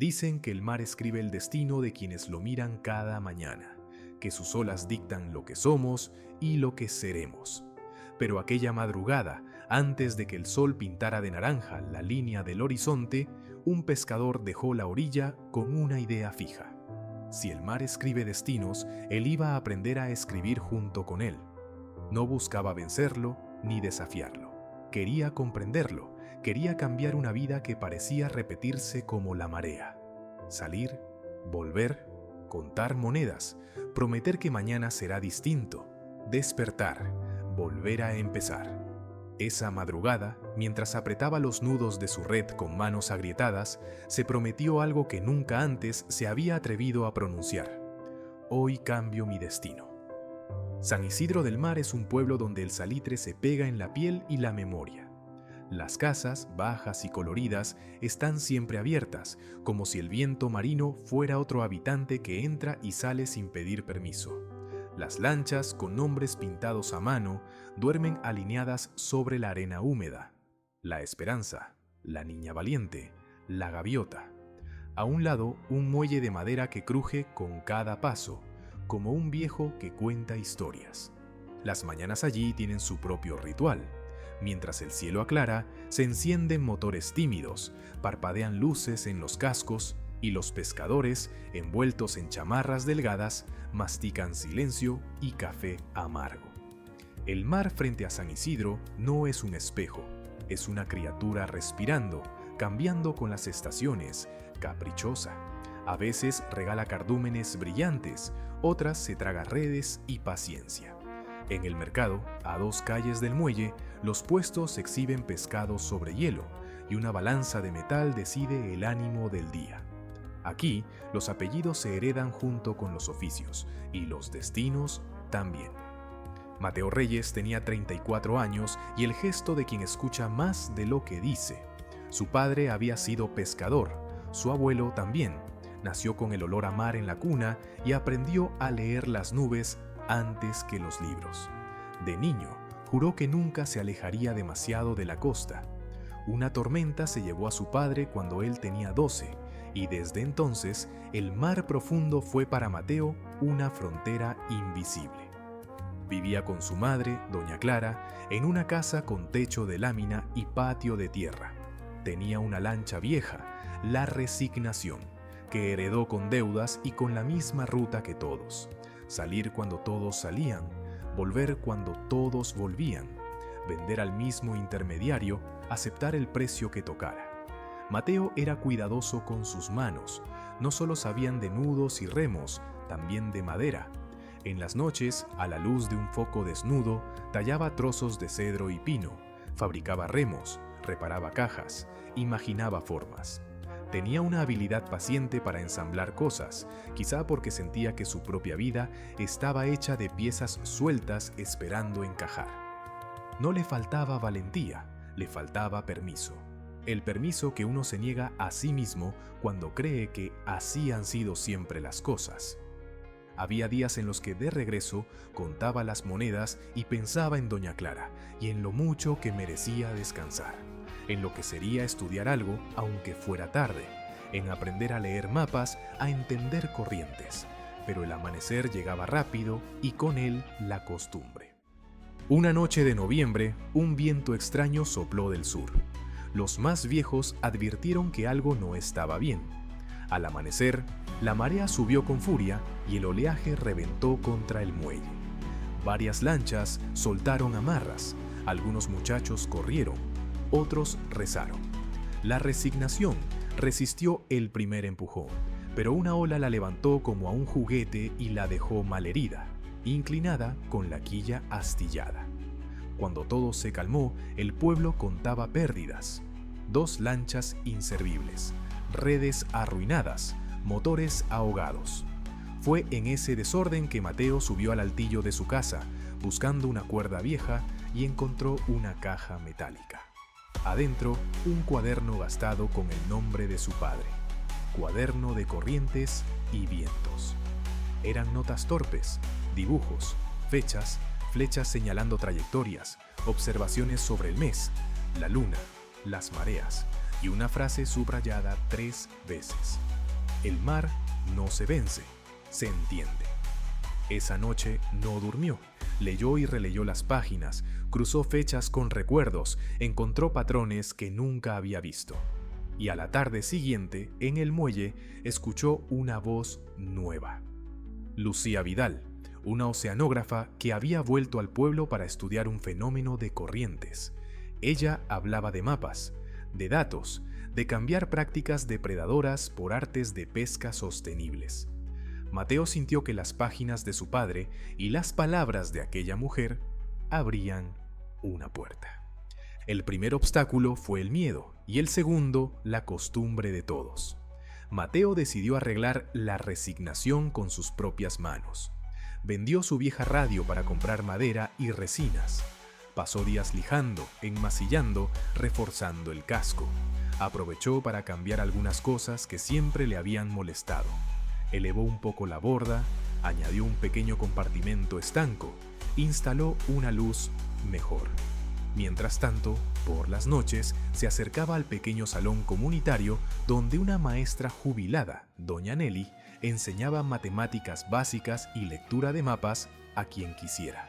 Dicen que el mar escribe el destino de quienes lo miran cada mañana, que sus olas dictan lo que somos y lo que seremos. Pero aquella madrugada, antes de que el sol pintara de naranja la línea del horizonte, un pescador dejó la orilla con una idea fija. Si el mar escribe destinos, él iba a aprender a escribir junto con él. No buscaba vencerlo ni desafiarlo. Quería comprenderlo, quería cambiar una vida que parecía repetirse como la marea. Salir, volver, contar monedas, prometer que mañana será distinto, despertar, volver a empezar. Esa madrugada, mientras apretaba los nudos de su red con manos agrietadas, se prometió algo que nunca antes se había atrevido a pronunciar. Hoy cambio mi destino. San Isidro del Mar es un pueblo donde el salitre se pega en la piel y la memoria. Las casas, bajas y coloridas, están siempre abiertas, como si el viento marino fuera otro habitante que entra y sale sin pedir permiso. Las lanchas, con nombres pintados a mano, duermen alineadas sobre la arena húmeda. La Esperanza, la Niña Valiente, la Gaviota. A un lado, un muelle de madera que cruje con cada paso, como un viejo que cuenta historias. Las mañanas allí tienen su propio ritual. Mientras el cielo aclara, se encienden motores tímidos, parpadean luces en los cascos y los pescadores, envueltos en chamarras delgadas, mastican silencio y café amargo. El mar frente a San Isidro no es un espejo, es una criatura respirando, cambiando con las estaciones, caprichosa. A veces regala cardúmenes brillantes, otras se traga redes y paciencia. En el mercado, a 2 calles del muelle, los puestos exhiben pescados sobre hielo y una balanza de metal decide el ánimo del día. Aquí, los apellidos se heredan junto con los oficios y los destinos también. Mateo Reyes tenía 34 años y el gesto de quien escucha más de lo que dice. Su padre había sido pescador, su abuelo también. Nació con el olor a mar en la cuna y aprendió a leer las nubes antes que los libros. De niño, juró que nunca se alejaría demasiado de la costa. Una tormenta se llevó a su padre cuando él tenía 12, y desde entonces el mar profundo fue para Mateo una frontera invisible. Vivía con su madre, doña Clara, en una casa con techo de lámina y patio de tierra. Tenía una lancha vieja, la Resignación, que heredó con deudas y con la misma ruta que todos. Salir cuando todos salían, volver cuando todos volvían, vender al mismo intermediario, aceptar el precio que tocara. Mateo era cuidadoso con sus manos, no solo sabían de nudos y remos, también de madera. En las noches, a la luz de un foco desnudo, tallaba trozos de cedro y pino, fabricaba remos, reparaba cajas, imaginaba formas. Tenía una habilidad paciente para ensamblar cosas, quizá porque sentía que su propia vida estaba hecha de piezas sueltas esperando encajar. No le faltaba valentía, le faltaba permiso. El permiso que uno se niega a sí mismo cuando cree que así han sido siempre las cosas. Había días en los que de regreso contaba las monedas y pensaba en doña Clara y en lo mucho que merecía descansar, en lo que sería estudiar algo aunque fuera tarde, en aprender a leer mapas, a entender corrientes. Pero el amanecer llegaba rápido y con él la costumbre. Una noche de noviembre, un viento extraño sopló del sur. Los más viejos advirtieron que algo no estaba bien. Al amanecer, la marea subió con furia y el oleaje reventó contra el muelle. Varias lanchas soltaron amarras, algunos muchachos corrieron, otros rezaron. La Resignación resistió el primer empujón, pero una ola la levantó como a un juguete y la dejó malherida, inclinada con la quilla astillada. Cuando todo se calmó, el pueblo contaba pérdidas. 2 lanchas inservibles, redes arruinadas, motores ahogados. Fue en ese desorden que Mateo subió al altillo de su casa, buscando una cuerda vieja, y encontró una caja metálica. Adentro, un cuaderno gastado con el nombre de su padre. Cuaderno de corrientes y vientos. Eran notas torpes, dibujos, fechas, flechas señalando trayectorias, observaciones sobre el mes, la luna, las mareas y una frase subrayada 3 veces. El mar no se vence, se entiende. Esa noche no durmió. Leyó y releyó las páginas, cruzó fechas con recuerdos, encontró patrones que nunca había visto. Y a la tarde siguiente, en el muelle, escuchó una voz nueva. Lucía Vidal, una oceanógrafa que había vuelto al pueblo para estudiar un fenómeno de corrientes. Ella hablaba de mapas, de datos, de cambiar prácticas depredadoras por artes de pesca sostenibles. Mateo sintió que las páginas de su padre y las palabras de aquella mujer abrían una puerta. El primer obstáculo fue el miedo y el segundo, la costumbre de todos. Mateo decidió arreglar la resignación con sus propias manos. Vendió su vieja radio para comprar madera y resinas. Pasó días lijando, enmasillando, reforzando el casco. Aprovechó para cambiar algunas cosas que siempre le habían molestado. Elevó un poco la borda, añadió un pequeño compartimento estanco, instaló una luz mejor. Mientras tanto, por las noches, se acercaba al pequeño salón comunitario donde una maestra jubilada, doña Nelly, enseñaba matemáticas básicas y lectura de mapas a quien quisiera.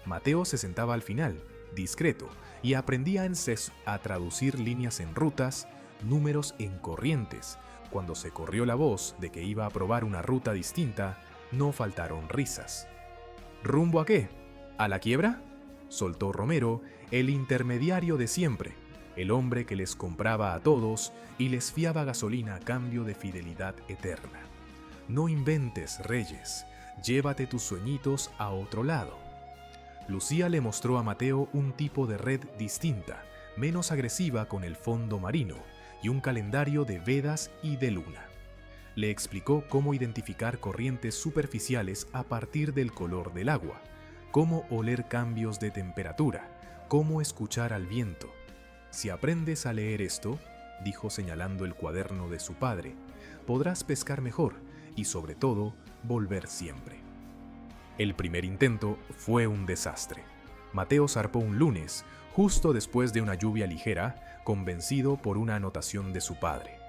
Mateo se sentaba al final, discreto, y aprendía en seso a traducir líneas en rutas, números en corrientes. Cuando se corrió la voz de que iba a probar una ruta distinta, no faltaron risas. ¿Rumbo a qué? ¿A la quiebra?, soltó Romero, el intermediario de siempre, el hombre que les compraba a todos y les fiaba gasolina a cambio de fidelidad eterna. No inventes, Reyes, llévate tus sueñitos a otro lado. Lucía le mostró a Mateo un tipo de red distinta, menos agresiva, con el fondo marino y un calendario de vedas y de luna. Le explicó cómo identificar corrientes superficiales a partir del color del agua, cómo oler cambios de temperatura, cómo escuchar al viento. Si aprendes a leer esto, dijo señalando el cuaderno de su padre, podrás pescar mejor y sobre todo volver siempre. El primer intento fue un desastre. Mateo zarpó un lunes, justo después de una lluvia ligera, convencido por una anotación de su padre.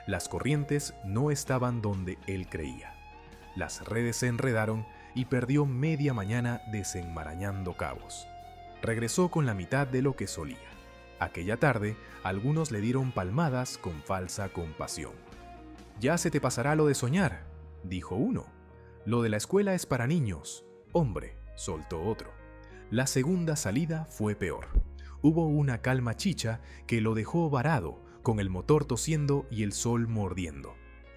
Las corrientes no estaban donde él creía. Las redes se enredaron y perdió media mañana desenmarañando cabos. Regresó con la mitad de lo que solía. Aquella tarde, algunos le dieron palmadas con falsa compasión. «Ya se te pasará lo de soñar», dijo uno. «Lo de la escuela es para niños, hombre», soltó otro. La segunda salida fue peor. Hubo una calma chicha que lo dejó varado, con el motor tosiendo y el sol mordiendo.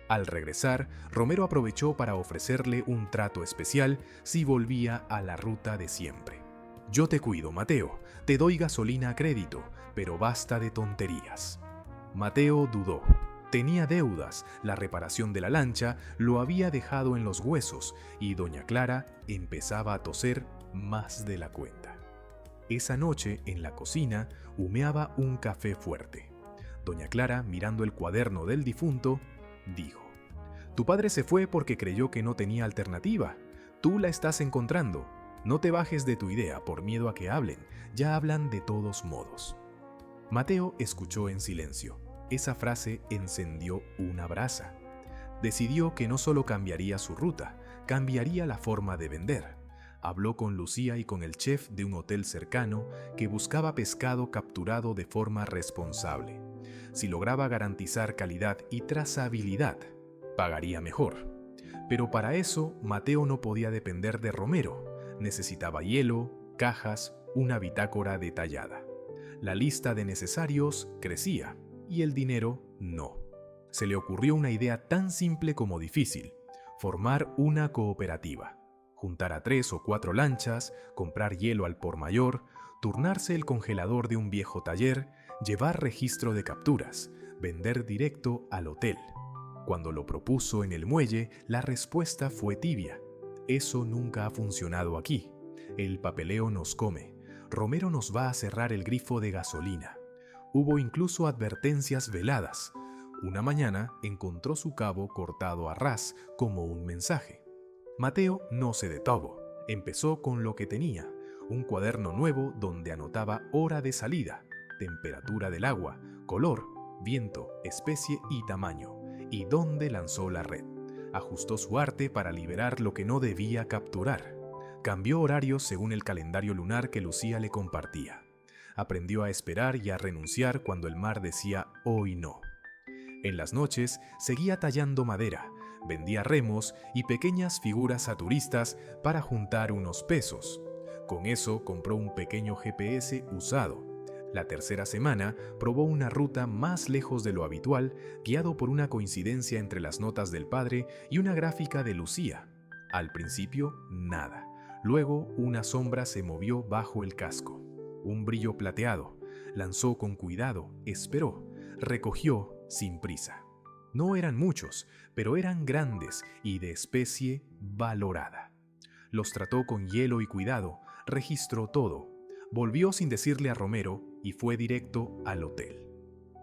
Al regresar, Romero aprovechó para ofrecerle un trato especial si volvía a la ruta de siempre. «Yo te cuido, Mateo, te doy gasolina a crédito, pero basta de tonterías». Mateo dudó. Tenía deudas, la reparación de la lancha lo había dejado en los huesos y doña Clara empezaba a toser más de la cuenta. Esa noche, en la cocina, humeaba un café fuerte. Doña Clara, mirando el cuaderno del difunto, dijo: «Tu padre se fue porque creyó que no tenía alternativa. Tú la estás encontrando. No te bajes de tu idea por miedo a que hablen. Ya hablan de todos modos». Mateo escuchó en silencio. Esa frase encendió una brasa. Decidió que no solo cambiaría su ruta, cambiaría la forma de vender. Habló con Lucía y con el chef de un hotel cercano que buscaba pescado capturado de forma responsable. Si lograba garantizar calidad y trazabilidad, pagaría mejor. Pero para eso, Mateo no podía depender de Romero. Necesitaba hielo, cajas, una bitácora detallada. La lista de necesarios crecía y el dinero no. Se le ocurrió una idea tan simple como difícil: formar una cooperativa. Juntar a 3 o 4 lanchas, comprar hielo al por mayor, turnarse el congelador de un viejo taller, llevar registro de capturas, vender directo al hotel. Cuando lo propuso en el muelle, la respuesta fue tibia: «Eso nunca ha funcionado aquí. El papeleo nos come. Romero nos va a cerrar el grifo de gasolina». Hubo incluso advertencias veladas. Una mañana encontró su cabo cortado a ras como un mensaje. Mateo no se detuvo. Empezó con lo que tenía: un cuaderno nuevo donde anotaba hora de salida, temperatura del agua, color, viento, especie y tamaño, y dónde lanzó la red. Ajustó su arte para liberar lo que no debía capturar. Cambió horarios según el calendario lunar que Lucía le compartía. Aprendió a esperar y a renunciar cuando el mar decía hoy no. En las noches seguía tallando madera, vendía remos y pequeñas figuras a turistas para juntar unos pesos. Con eso compró un pequeño GPS usado. La tercera semana probó una ruta más lejos de lo habitual, guiado por una coincidencia entre las notas del padre y una gráfica de Lucía. Al principio, nada. Luego, una sombra se movió bajo el casco. Un brillo plateado. Lanzó con cuidado, esperó, recogió sin prisa. No eran muchos, pero eran grandes y de especie valorada. Los trató con hielo y cuidado, registró todo. Volvió sin decirle a Romero y fue directo al hotel.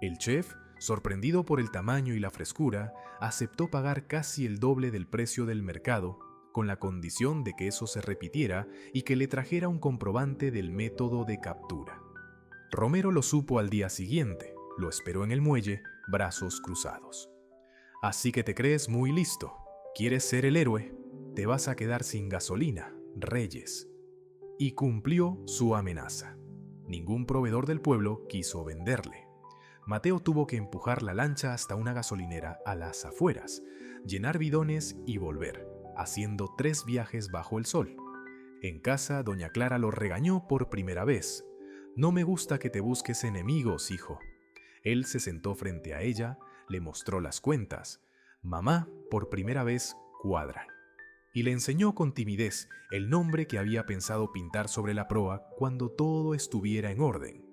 El chef, sorprendido por el tamaño y la frescura, aceptó pagar casi el doble del precio del mercado, con la condición de que eso se repitiera y que le trajera un comprobante del método de captura. Romero lo supo al día siguiente, lo esperó en el muelle, brazos cruzados. Así que te crees muy listo, quieres ser el héroe, te vas a quedar sin gasolina, Reyes. Y cumplió su amenaza. Ningún proveedor del pueblo quiso venderle. Mateo tuvo que empujar la lancha hasta una gasolinera a las afueras, llenar bidones y volver, haciendo 3 viajes bajo el sol. En casa, doña Clara lo regañó por primera vez. No me gusta que te busques enemigos, hijo. Él se sentó frente a ella, le mostró las cuentas. Mamá, por primera vez, cuadran. Y le enseñó con timidez el nombre que había pensado pintar sobre la proa cuando todo estuviera en orden.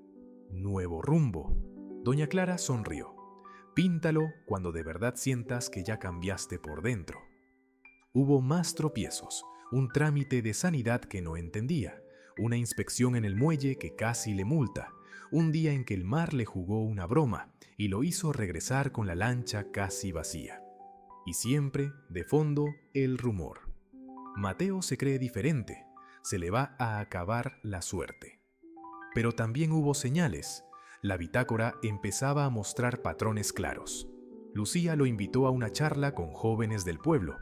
Nuevo Rumbo. Doña Clara sonrió. Píntalo cuando de verdad sientas que ya cambiaste por dentro. Hubo más tropiezos, un trámite de sanidad que no entendía, una inspección en el muelle que casi le multa, un día en que el mar le jugó una broma y lo hizo regresar con la lancha casi vacía. Y siempre, de fondo, el rumor. Mateo se cree diferente, se le va a acabar la suerte. Pero también hubo señales. La bitácora empezaba a mostrar patrones claros. Lucía lo invitó a una charla con jóvenes del pueblo.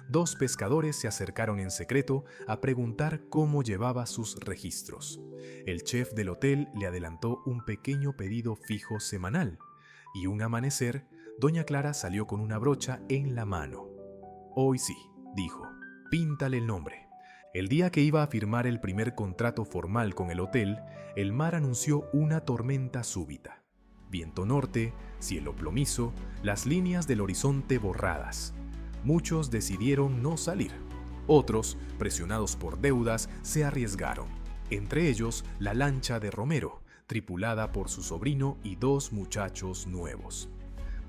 2 pescadores se acercaron en secreto a preguntar cómo llevaba sus registros. El chef del hotel le adelantó un pequeño pedido fijo semanal. Y un amanecer, doña Clara salió con una brocha en la mano. Hoy sí, dijo, píntale el nombre. El día que iba a firmar el primer contrato formal con el hotel, el mar anunció una tormenta súbita. Viento norte, cielo plomizo, las líneas del horizonte borradas. Muchos decidieron no salir. Otros, presionados por deudas, se arriesgaron. Entre ellos, la lancha de Romero, tripulada por su sobrino y 2 muchachos nuevos.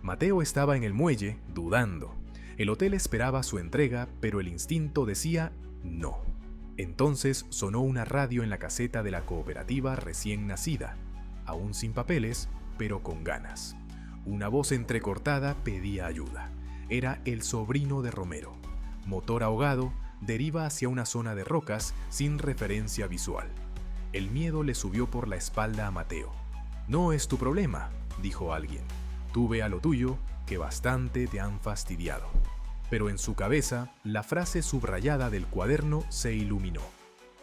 Mateo estaba en el muelle, dudando. El hotel esperaba su entrega, pero el instinto decía no. Entonces sonó una radio en la caseta de la cooperativa recién nacida, aún sin papeles, pero con ganas. Una voz entrecortada pedía ayuda. Era el sobrino de Romero. Motor ahogado, deriva hacia una zona de rocas sin referencia visual. El miedo le subió por la espalda a Mateo. No es tu problema, dijo alguien. Tú ve a lo tuyo, que bastante te han fastidiado. Pero en su cabeza, la frase subrayada del cuaderno se iluminó.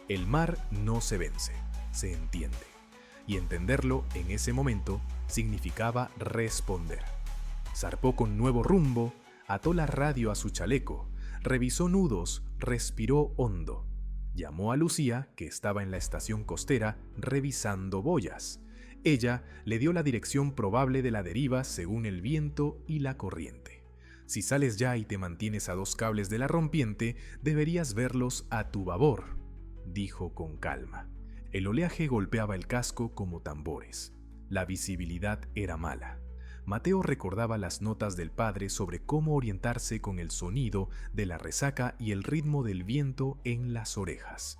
El mar no se vence, se entiende. Y entenderlo en ese momento significaba responder. Zarpó con Nuevo Rumbo, ató la radio a su chaleco, revisó nudos, respiró hondo. Llamó a Lucía, que estaba en la estación costera, revisando boyas. Ella le dio la dirección probable de la deriva según el viento y la corriente. Si sales ya y te mantienes a 2 cables de la rompiente, deberías verlos a tu babor, dijo con calma. El oleaje golpeaba el casco como tambores. La visibilidad era mala. Mateo recordaba las notas del padre sobre cómo orientarse con el sonido de la resaca y el ritmo del viento en las orejas.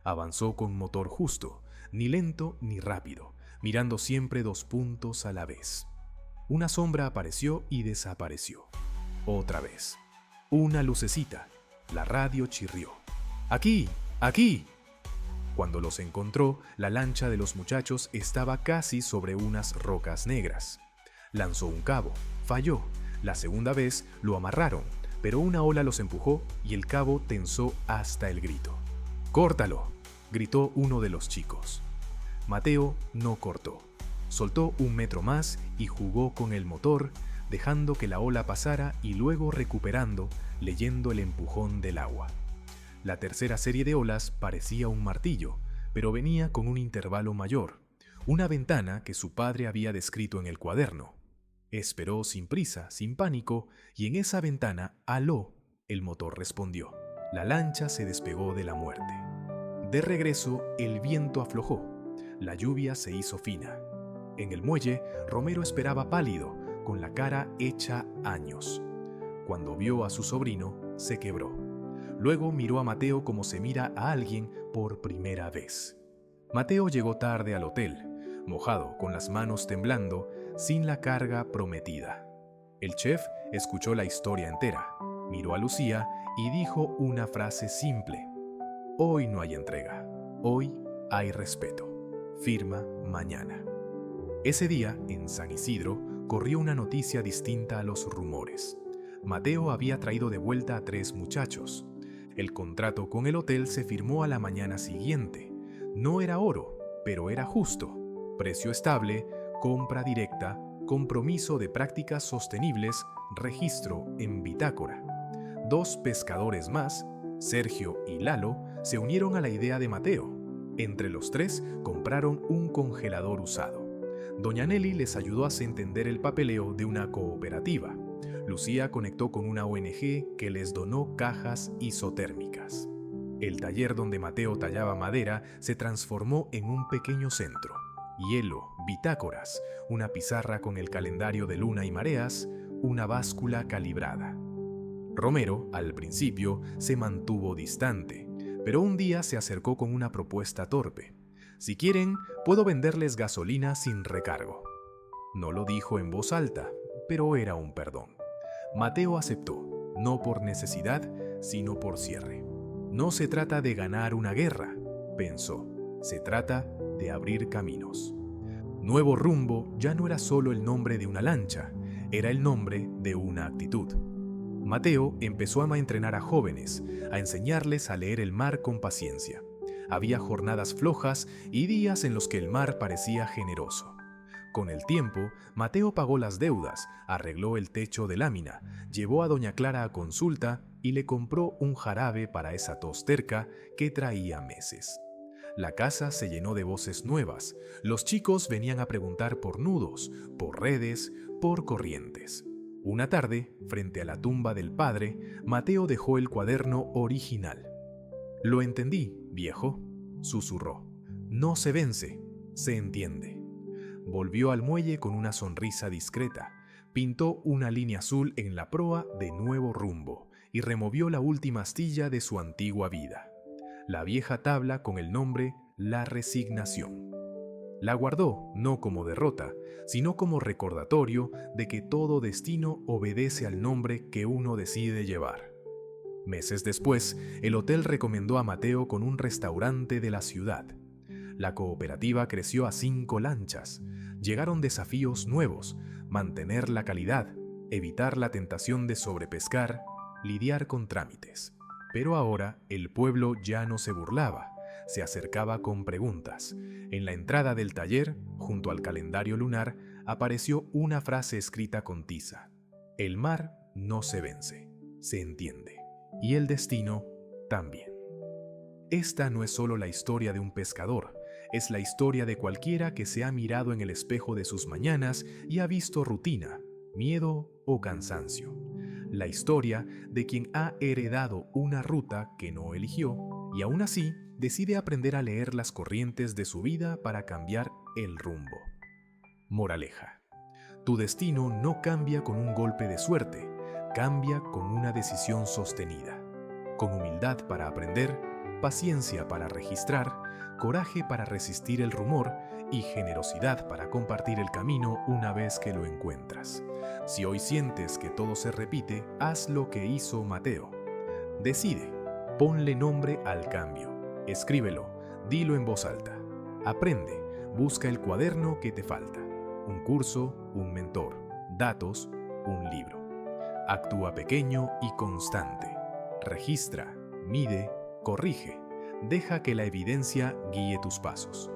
Avanzó con motor justo, ni lento ni rápido, mirando siempre 2 puntos a la vez. Una sombra apareció y desapareció. Otra vez. Una lucecita. La radio chirrió. ¡Aquí! ¡Aquí! Cuando los encontró, la lancha de los muchachos estaba casi sobre unas rocas negras. Lanzó un cabo, falló, La segunda vez lo amarraron, pero una ola los empujó y el cabo tensó hasta el grito. ¡Córtalo!, gritó uno de los chicos. Mateo no cortó. Soltó 1 metro más y jugó con el motor, dejando que la ola pasara y luego recuperando, leyendo el empujón del agua. La tercera serie de olas parecía un martillo, pero venía con un intervalo mayor, una ventana que su padre había descrito en el cuaderno. Esperó sin prisa, sin pánico, y en esa ventana, aló, el motor respondió. La lancha se despegó de la muerte. De regreso, el viento aflojó. La lluvia se hizo fina. En el muelle, Romero esperaba pálido, con la cara hecha años. Cuando vio a su sobrino, se quebró. Luego miró a Mateo como se mira a alguien por primera vez. Mateo llegó tarde al hotel, mojado, con las manos temblando, sin la carga prometida. El chef escuchó la historia entera, miró a Lucía y dijo una frase simple. Hoy no hay entrega, hoy hay respeto. Firma mañana. Ese día, en San Isidro, corrió una noticia distinta a los rumores. Mateo había traído de vuelta a 3 muchachos. El contrato con el hotel se firmó a la mañana siguiente. No era oro, pero era justo. Precio estable, compra directa, compromiso de prácticas sostenibles, registro en bitácora. 2 pescadores más, Sergio y Lalo, se unieron a la idea de Mateo. Entre los 3 compraron un congelador usado. Doña Nelly les ayudó a entender el papeleo de una cooperativa. Lucía conectó con una ONG que les donó cajas isotérmicas. El taller donde Mateo tallaba madera se transformó en un pequeño centro. Hielo, bitácoras, una pizarra con el calendario de luna y mareas, una báscula calibrada. Romero, al principio, se mantuvo distante, pero un día se acercó con una propuesta torpe. Si quieren, puedo venderles gasolina sin recargo. No lo dijo en voz alta, pero era un perdón. Mateo aceptó, no por necesidad, sino por cierre. No se trata de ganar una guerra, pensó, se trata de abrir caminos. Nuevo Rumbo ya no era solo el nombre de una lancha, era el nombre de una actitud. Mateo empezó a entrenar a jóvenes, a enseñarles a leer el mar con paciencia. Había jornadas flojas y días en los que el mar parecía generoso. Con el tiempo, Mateo pagó las deudas, arregló el techo de lámina, llevó a doña Clara a consulta y le compró un jarabe para esa tos terca que traía meses. La casa se llenó de voces nuevas. Los chicos venían a preguntar por nudos, por redes, por corrientes. Una tarde, frente a la tumba del padre, Mateo dejó el cuaderno original. «Lo entendí, viejo», susurró. «No se vence, se entiende». Volvió al muelle con una sonrisa discreta, pintó una línea azul en la proa de Nuevo Rumbo y removió la última astilla de su antigua vida. La vieja tabla con el nombre La Resignación. La guardó no como derrota, sino como recordatorio de que todo destino obedece al nombre que uno decide llevar. Meses después, el hotel recomendó a Mateo con un restaurante de la ciudad. La cooperativa creció a 5 lanchas. Llegaron desafíos nuevos: mantener la calidad, evitar la tentación de sobrepescar, lidiar con trámites. Pero ahora el pueblo ya no se burlaba, se acercaba con preguntas. En la entrada del taller, junto al calendario lunar, apareció una frase escrita con tiza. El mar no se vence, se entiende. Y el destino también. Esta no es solo la historia de un pescador, es la historia de cualquiera que se ha mirado en el espejo de sus mañanas y ha visto rutina, miedo o cansancio. La historia de quien ha heredado una ruta que no eligió y aún así decide aprender a leer las corrientes de su vida para cambiar el rumbo. Moraleja: tu destino no cambia con un golpe de suerte, cambia con una decisión sostenida. Con humildad para aprender, paciencia para registrar, coraje para resistir el rumor y generosidad para compartir el camino una vez que lo encuentras. Si hoy sientes que todo se repite, haz lo que hizo Mateo. Decide, ponle nombre al cambio, escríbelo, dilo en voz alta. Aprende, busca el cuaderno que te falta, un curso, un mentor, datos, un libro. Actúa pequeño y constante. Registra, mide, corrige. Deja que la evidencia guíe tus pasos.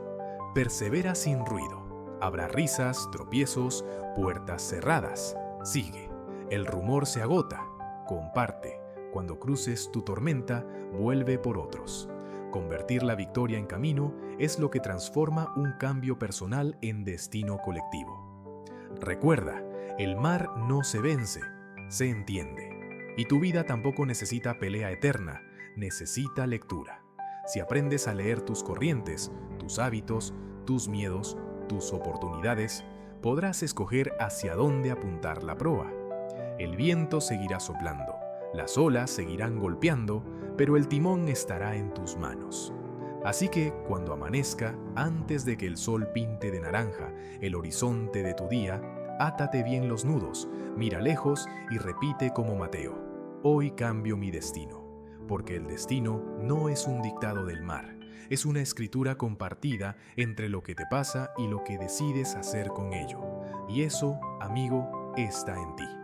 Persevera sin ruido. Habrá risas, tropiezos, puertas cerradas. Sigue. El rumor se agota. Comparte. Cuando cruces tu tormenta, vuelve por otros. Convertir la victoria en camino es lo que transforma un cambio personal en destino colectivo. Recuerda, el mar no se vence, se entiende. Y tu vida tampoco necesita pelea eterna, necesita lectura. Si aprendes a leer tus corrientes, tus hábitos, tus miedos, tus oportunidades, podrás escoger hacia dónde apuntar la proa. El viento seguirá soplando, las olas seguirán golpeando, pero el timón estará en tus manos. Así que, cuando amanezca, antes de que el sol pinte de naranja el horizonte de tu día, átate bien los nudos, mira lejos y repite como Mateo: hoy cambio mi destino, porque el destino no es un dictado del mar, es una escritura compartida entre lo que te pasa y lo que decides hacer con ello. Y eso, amigo, está en ti.